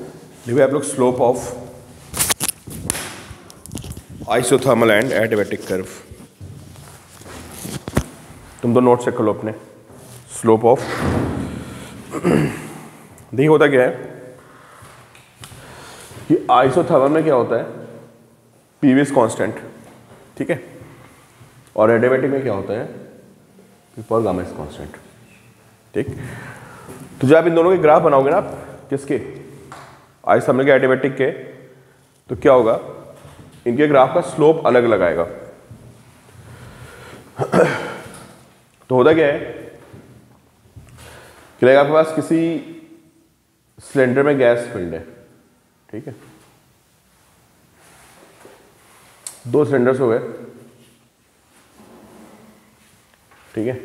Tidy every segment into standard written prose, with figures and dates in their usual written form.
देखिए आप लोग slope of isothermal and adiabatic curve, तुम तो नोट चेक कर लो अपने। स्लोप ऑफ देखिए होता क्या है कि आइसोथर्मल में क्या होता है, पीवी इज कांस्टेंट, ठीक है, और एडियाबैटिक में क्या होता है, पी पर गामा इज कांस्टेंट, ठीक। तो जब आप इन दोनों के ग्राफ बनाओगे ना आप, किसके, आइसोथर्मल के एडियाबैटिक के, तो क्या होगा, इनके ग्राफ का स्लोप अलग अलग आएगा। तो होता क्या है कि लाइक आपके पास किसी सिलेंडर में गैस फिल्ड है, ठीक है, 2 सिलेंडर्स हो गए, ठीक है,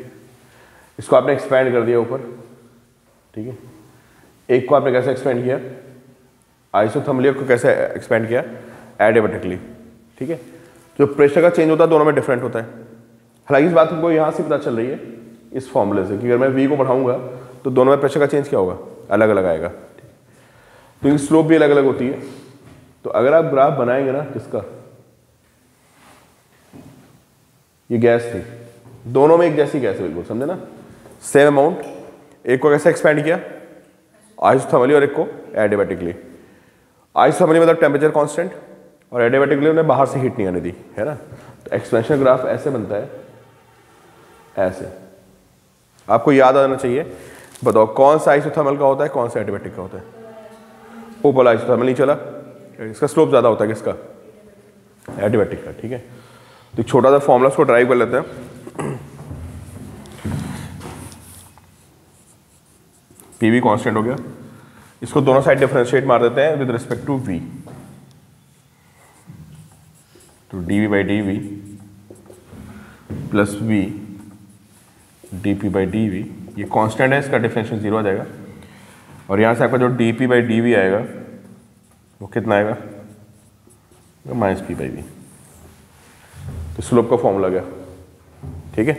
इसको आपने एक्सपैंड कर दिया ऊपर, ठीक है, एक को आपने कैसे एक्सपैंड किया, आइसोथर्मली को कैसे एक्सपैंड किया, एडियाबैटिकली, ठीक है। जो प्रेशर का चेंज होता है दोनों में डिफरेंट होता है। हालांकि इस बात हमको यहाँ से पता चल रही है इस फॉर्मूले से कि अगर मैं V को बढ़ाऊंगा तो दोनों में प्रेशर का चेंज क्या होगा, अलग अलग आएगा, तो इनकी स्लोप भी अलग अलग होती है। तो अगर आप ग्राफ बनाएंगे ना किसका, ये गैस थी, दोनों में एक जैसी गैस है बिल्कुल, समझे ना, सेम अमाउंट, एक को कैसे एक्सपैंड किया, आइसोथर्मली, और एक को एडियाबैटिकली। आइसोथर्मली मतलब टेम्परेचर कांस्टेंट, और एडियाबैटिकली उन्हें बाहर से हीट नहीं आने दी, है ना। तो एक्सपेंशन ग्राफ ऐसे बनता है, ऐसे। आपको याद आना चाहिए, बताओ कौन सा आइसोथर्मल का होता है, कौन सा एडियाबैटिक का होता है। ऊपर आइसोथर्मल नहीं चला, इसका स्लोप ज्यादा होता है किसका, एडियाबैटिक का, ठीक है। तो छोटा सा फॉर्मूला उसको ड्राइव कर लेते हैं। पीवी कांस्टेंट हो गया, इसको दोनों साइड डिफरेंशिएट मार देते हैं विद रिस्पेक्ट टू वी, तो dv by D V plus V dp by D V, ये कांस्टेंट है, इसका डिफरेंशियल 0 आ जाएगा, और यहाँ से आपका जो dp बाई डी वी आएगा वो कितना आएगा, माइनस पी बाई वी। तो स्लोप का फॉर्मूला गया, ठीक है।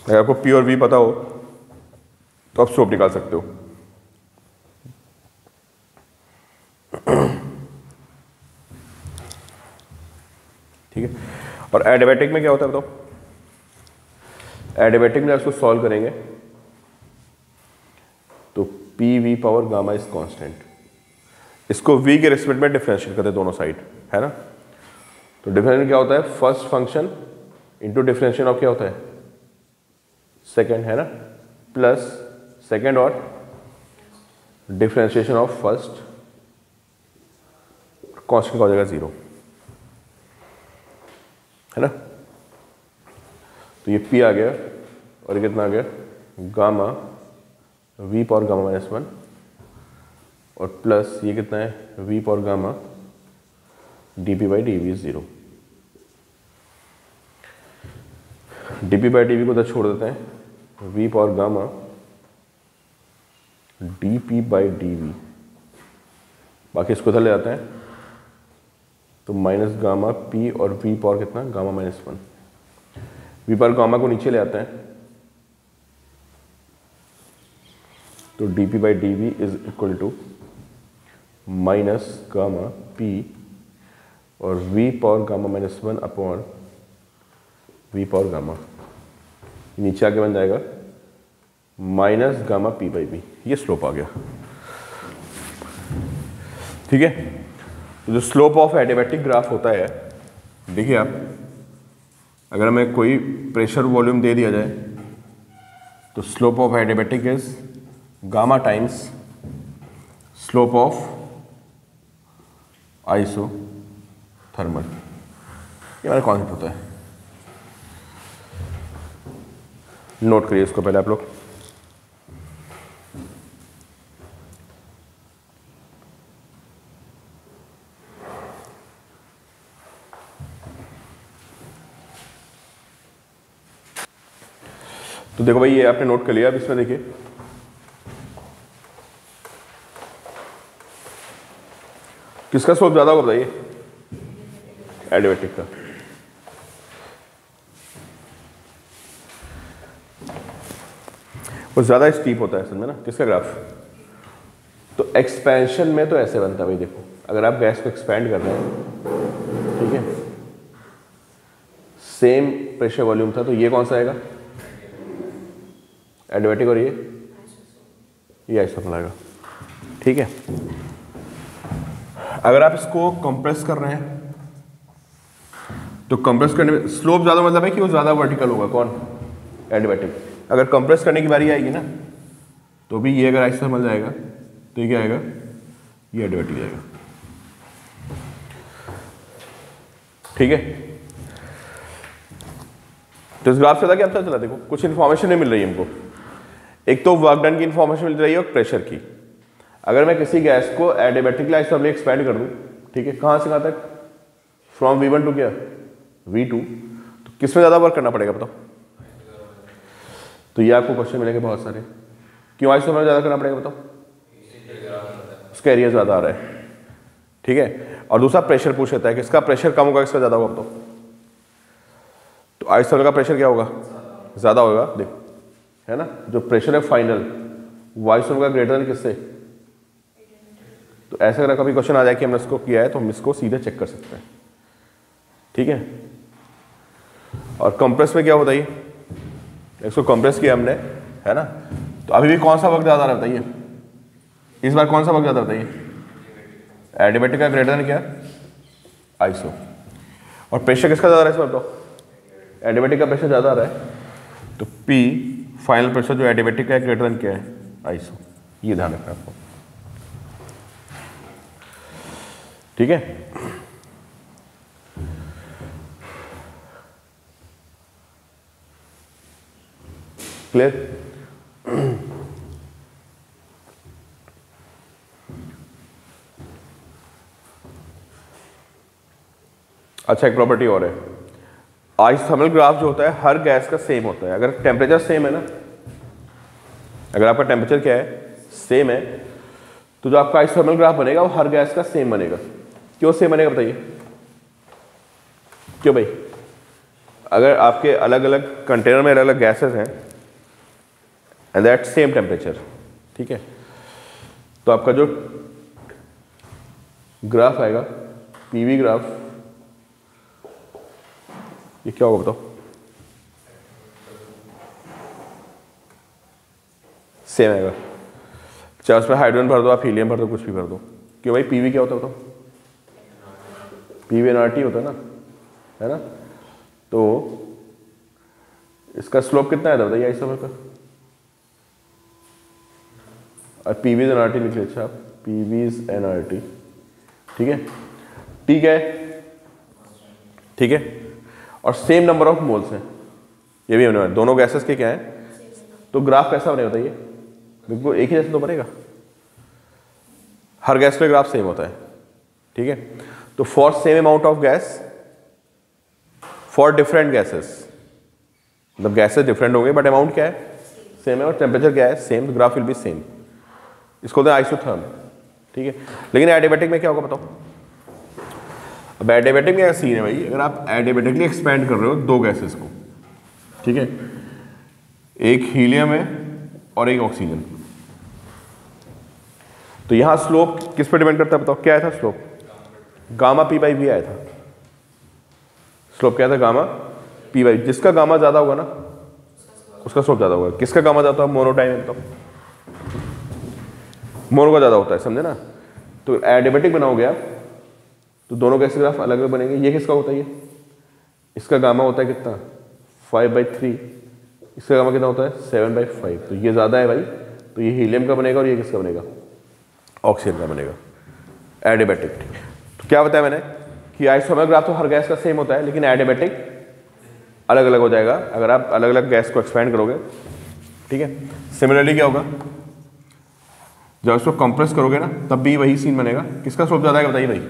अगर आपको पी और वी पता हो तो आप स्लोप निकाल सकते हो। ठीक है, और एडियाबैटिक में क्या होता है बताओ, एडियाबैटिक में इसको सॉल्व करेंगे तो P V power gamma is constant, इसको v के रिस्पेक्ट में डिफरेंशिएट करते हैं दोनों साइड, है ना। तो डिफरेंशिएट क्या होता है, first function into differentiation of क्या होता है, सेकेंड, है ना, प्लस सेकेंड और डिफरेंशिएशन ऑफ फर्स्ट, कांस्टेंट का हो जाएगा 0, है ना। तो ये p आ गया, और ये कितना आ गया, gamma v power gamma minus 1, और प्लस ये कितना है, v power gamma dp by D V is 0। dp by D V को उधर छोड़ देते हैं, v power gamma dp by D V, बाकी इसको उधर ले जाते हैं, तो माइनस गामा p और v पावर कितना, gamma minus 1, v power gamma को नीचे ले आते हैं, तो dp by D V is equal to minus gamma p और v power gamma minus 1 upon v power gamma, नीचे आके बन जाएगा minus gamma p by v। ये स्लोप आ गया, ठीक है। तो जो स्लोप ऑफ एडियाबैटिक ग्राफ होता है, देखिए आप, अगर हमें कोई प्रेशर वॉल्यूम दे दिया जाए तो slope of adiabatic is gamma times slope of isothermal, ये हमारा कॉन्सेप्ट होता है। नोट करिए इसको पहले आप लोग। तो देखो भाई, ये आपने नोट कर लिया। अब इसमें देखिए, किसका स्लोप ज्यादा होगा बताइए, एडियाबैटिक का। वो ज्यादा स्टीप होता है, समझे ना, किसका ग्राफ, तो एक्सपेंशन में तो ऐसे बनता है भाई, देखो अगर आप गैस को एक्सपेंड कर रहे हैं, ठीक है, सेम प्रेशर वॉल्यूम था, तो ये कौन सा आएगा, एडियाबैटिक, और ये आइसोथर्मल आएगा, ठीक है। अगर आप इसको कंप्रेस कर रहे हैं तो कंप्रेस करने में स्लोप ज़्यादा मतलब है कि वो ज़्यादा वर्टिकल होगा, कौन, एडियाबैटिक। अगर कंप्रेस करने की बारी आएगी ना तो भी ये अगर आइसोथर्मल जाएगा तो ये क्या आएगा, ये एडियाबैटिक जाएगा, ठीक है। तो इस ग्राफ से क्या पता चला, देखो कुछ इन्फॉर्मेशन नहीं मिल रही है हमको। एक तो वर्क डन की इन्फॉर्मेशन मिल रही है और प्रेशर की। अगर मैं किसी गैस को एडियाबैटिक आइसोथर्मली एक्सपेंड कर दूं, ठीक है, कहाँ से कहाँ तक, फ्रॉम V1 टू क्या, V2, तो किस में ज़्यादा वर्क करना पड़ेगा बताओ। तो ये आपको क्वेश्चन मिलेंगे बहुत सारे, क्यों आइसोथर्मल ज़्यादा करना पड़ेगा बताओ, उसका एरिया ज़्यादा आ रहा है, ठीक है। और दूसरा प्रेशर पूछ लेता है, किसका प्रेशर कम होगा, किसका ज़्यादा होगा बताओ। तो आइसोथर्मल का प्रेशर क्या होगा, ज़्यादा होगा, देखो है ना, जो प्रेशर है फाइनल वो आइसोथर्मल का ग्रेटर देन किससे। तो ऐसा अगर कभी क्वेश्चन आ जाए कि हमने इसको किया है तो हम इसको सीधे चेक कर सकते हैं, ठीक है। और कंप्रेस में क्या होता है, इसको कंप्रेस किया हमने, है ना, तो अभी भी कौन सा वक्त ज़्यादा रहता है, इस बार कौन सा वक्त ज़्यादा रहता है, एडियाबैटिक का ग्रेटर देन क्या, आइसो। और प्रेशर किसका ज़्यादा रहा है इस बार बताओ, एडियाबैटिक का प्रेशर ज़्यादा आ रहा है, तो P फाइनल प्रेशर जो एडियाबैटिक का ग्रेटर देन क्या है, आइसो। ये ध्यान रखना आपको, ठीक है। क्लियर। अच्छा, एक प्रॉपर्टी और है, आइसोथर्मल ग्राफ जो होता है हर गैस का सेम होता है। अगर टेम्परेचर सेम है ना, अगर आपका टेम्परेचर क्या है, सेम है, तो जो आपका आइसोथर्मल ग्राफ बनेगा वो हर गैस का सेम बनेगा। क्यों सेम बनेगा बताइए, क्यों भाई, अगर आपके अलग अलग कंटेनर में अलग अलग गैसेस हैं एंड दैट सेम टेम्परेचर, ठीक है, तो आपका जो ग्राफ आएगा, पीवी ग्राफ, ये क्या होगा बताओ, सेम आएगा, चाहे उसमें हाइड्रोजन भर दो, आप हीलियम भर दो, कुछ भी भर दो। क्यों भाई, पीवी क्या होता है बताओ, पीवी एनआरटी होता है ना, है ना। तो इसका स्लोप कितना है बताइए आइसोथर्मल का, और पीवीज एनआरटी लिख लीजिए, अच्छा आप पीवीज एनआरटी, ठीक है, ठीक है, ठीक है। और सेम नंबर ऑफ मोल्स हैं, ये भी होने वाले, दोनों गैसेस के क्या है, तो ग्राफ कैसा बनेगा बताइए, बिल्कुल एक ही जैसे तो बनेगा, हर गैस का ग्राफ सेम होता है, ठीक है। तो for same amount of gas for different gases, मतलब गैसेस डिफरेंट होंगे बट अमाउंट क्या है, सेम है, और टेम्परेचर क्या है, same, graph will be same. इसको होता है आइसोथर्म, ठीक है। लेकिन एडियाबैटिक में क्या होगा बताओ। अब एडियाबैटिक में क्या सीन है भाई, अगर आप एडियाबैटिकली एक्सपेंड कर रहे हो दो गैसेस को, ठीक है, एक हीलियम है और एक ऑक्सीजन, तो यहां स्लोप किस पर डिपेंड करता है बताओ, क्या आया था slope, gamma P by V आया था, स्लोप क्या था, गामा पी बाई, जिसका गामा ज्यादा होगा ना उसका स्लोप ज्यादा होगा। किसका गामा ज्यादा होगा, मोनो टाइम बताओ, मोनो का ज्यादा होता है, समझे ना। तो एडियाबैटिक बनाओगे आप तो दोनों गैस ग्राफ अलग अलग बनेंगे। ये किसका होता है, ये इसका गामा होता है कितना, 5/3, इसका गामा कितना होता है 7/5, तो ये ज्यादा है भाई, तो ये हीलियम का बनेगा, और ये किसका बनेगा, ऑक्सीजन का बनेगा, एडियाबैटिक। तो क्या बताया मैंने कि आइसोथर्मल ग्राफ तो हर गैस का सेम होता है, लेकिन एडियाबैटिक अलग अलग हो जाएगा अगर आप अलग अलग गैस को एक्सपेंड करोगे, ठीक है। सिमिलरली क्या होगा, जब इसको कंप्रेस करोगे ना तब भी वही सीन बनेगा। किसका स्लोप ज्यादा आएगा बताइए भाई,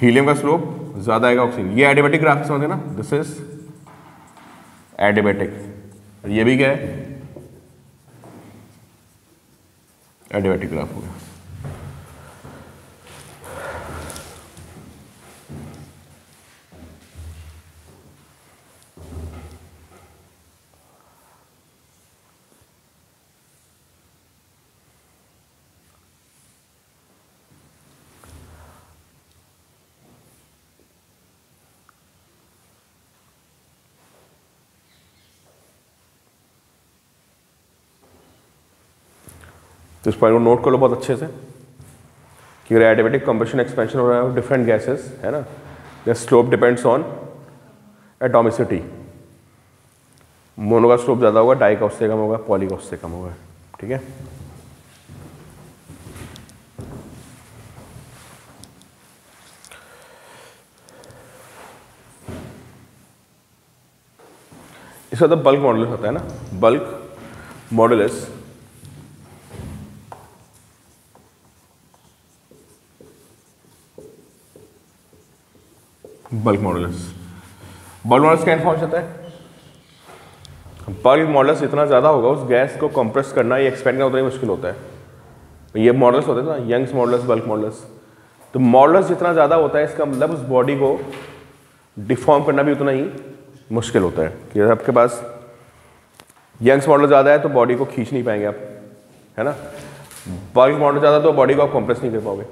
हीलियम का स्लोप ज्यादा आएगा ऑक्सीजन। ये एडियाबैटिक ग्राफ समझे ना, दिस इज एडियाबैटिक, ये भी क्या है, एडियाबैटिक ग्राफ हो गया। तो इस पॉइंट को नोट कर लो बहुत अच्छे से कि अगर एडियाबैटिक कंबशन एक्सपेंशन हो रहा है डिफरेंट गैसेस है ना, the slope depends on atomicity. Mono का स्लोप ज़्यादा होगा, डाई का उससे कम होगा, पॉली का उससे कम होगा। ठीक है, इसका तो बल्क मॉडुलस होता है ना, बल्क मॉडुलस बल्क मॉडुलस क्या इन्फॉर्मेशन होता है? बल्क मॉडुलस इतना ज़्यादा होगा उस गैस को कंप्रेस करना या एक्सपेंड करना उतना ही मुश्किल होता है। ये मॉडुलस होते हैं ना, यंग्स मॉडुलस, बल्क मॉडुलस। तो मॉडुलस जितना ज़्यादा होता है इसका मतलब उस बॉडी को डिफॉर्म करना भी उतना ही मुश्किल होता है कि आपके पास यंग्स मॉडुलस ज़्यादा है तो बॉडी को खींच नहीं पाएंगे आप, है ना। बल्क मॉडुलस ज़्यादा तो बॉडी को आप कंप्रेस नहीं कर पाओगे।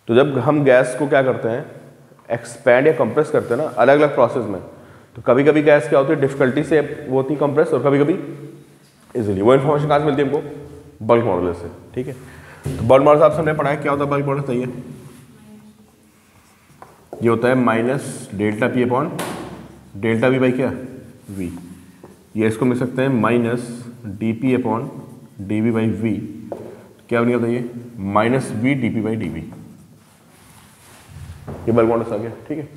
तो जब हम गैस को क्या करते हैं, एक्सपैंड या कंप्रेस करते हैं ना अलग अलग प्रोसेस में, तो कभी कभी गैस क्या होती है डिफिकल्टी से वो होती है कंप्रेस, और कभी कभी इजीली। वो इन्फॉर्मेशन कहाँ से मिलती है हमको? बल्क मॉडुलस से। ठीक है, तो बल्क मॉडुलस आप सबने पढ़ा है क्या होता है बल्क मॉडुलस? सही है, ये होता है minus delta P upon delta V by क्या वी। ये इसको मिल सकते हैं minus D P upon D V by V. क्या बन गया ये? Minus V D P by D V. ये बल्क मॉडुलस आ गया। ठीक है,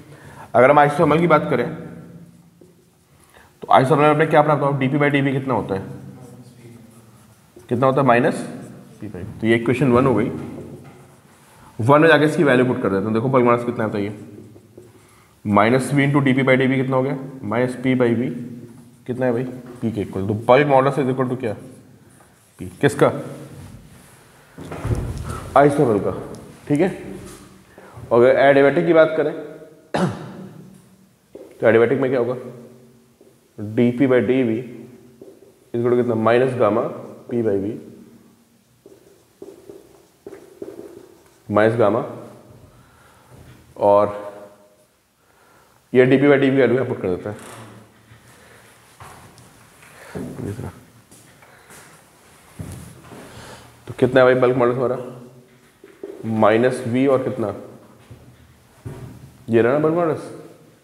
अगर हम आइसोथर्मल की बात करें तो आइसोथर्मल में क्या प्राप्त होगा? D P by D V कितना होता है? कितना होता है? Minus P by. तो ये इक्वेशन 1 हो गई। 1 में जाके इसकी वैल्यू पुट कर देते हैं। देखो बल्क मॉडुलस कितना होता है ये? Minus V into D P by D V कितना हो गया? Minus P by V. कितना है भाई? पी के इक्वल। तो bulk modulus is equal to क्या? पी। किसका? आइसोथर्मल का। ठीक है, और अगर एडियाबैटिक की बात करें तो एडियाबैटिक में क्या होगा? D P by D v equal to कितना? Minus gamma P by v minus gamma, और ये d P by D v value put कर देता है। तो कितना है भाई बल्क मॉडुलस हमारा? माइनस वी और कितना? ये रहा ना bulk modulus,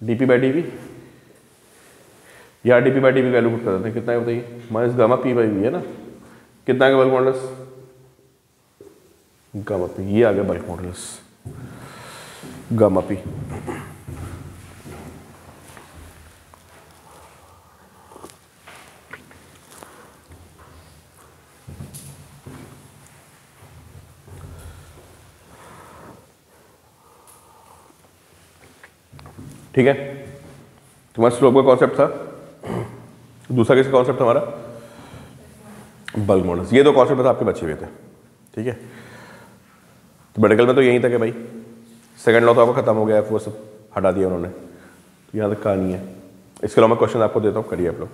d P by D v. या d P by D v value put कर देते हैं। कितना है बताइए? Minus gamma P by we है ना। कितना है बल्क मॉडुलस? Gamma P. ये आ गया बल्क मॉडुलस, गामा पी। ठीक है, तुम्हारा स्लोप का कॉन्सेप्ट था। दूसरा किसका कॉन्सेप्ट था हमारा? Bulk modulus. ये दो कॉन्सेप्ट आपके बचे हुए थे। ठीक है, तो मेडिकल में तो यहीं तक है भाई। सेकंड लॉ तो आपका खत्म हो गया है, वो सब हटा दिया उन्होंने। यहाँ तक कहानी है। इसके अलावा मैं क्वेश्चन आपको देता हूँ, करिए आप लोग।